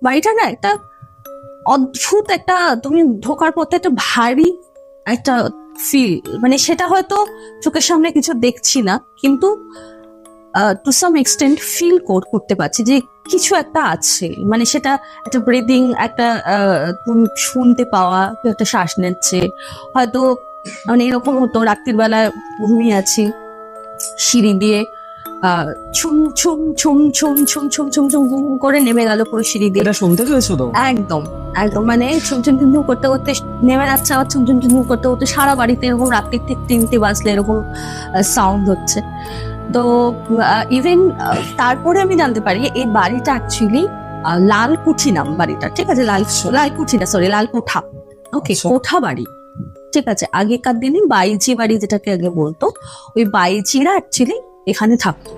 বাড়িটা না একটা অদ্ভুত একটা, তুমি ঢোকার পথে একটা ভারী একটা ফিল, মানে সেটা হয়তো চোখের সামনে কিছু দেখছি না, কিন্তু টু সাম এক্সটেন্ট ফিল করতে পারছি যে কিছু একটা আছে, মানে সেটা একটা ব্রিদিং, একটা তুমি শুনতে পাওয়া, কেউ একটা শ্বাস নিচ্ছে হয়তো। মানে এরকম হতো রাত্রির বেলা ঘুমিয়ে আছি, সিঁড়ি দিয়ে ছুম ছুম ছুম ছুম ছুম ছুম ছুম ছুম ছুম করে নেমে গেল পুরো সিঁড়ি দিয়ে। এটা শুনতে পেয়েছো তো? একদম একদম, মানে ছুম ছুম ছুম ছুম করতে করতে নেমে যাচ্ছে, আবার ছুম ছুম ছুম ছুম করতে করতে সারা বাড়িতে এরকম রাত্রির ঠিক 3টে বাজলে এরকম সাউন্ড হচ্ছে। তো ইভেন তারপরে আমি জানতে পারি এই বাড়িটা অ্যাকচুয়ালি লালকুঠি নাম বাড়িটা, ঠিক আছে? লালকুঠি না, সরি, লালকোঠা। ওকে, আচ্ছা। কোঠা বাড়ি, ঠিক আছে। আগেকার দিনে বাইজি বাড়ি যেটাকে আগে বলতো, ওই বাইজিরা অ্যাকচুয়ালি এখানে থাকতো।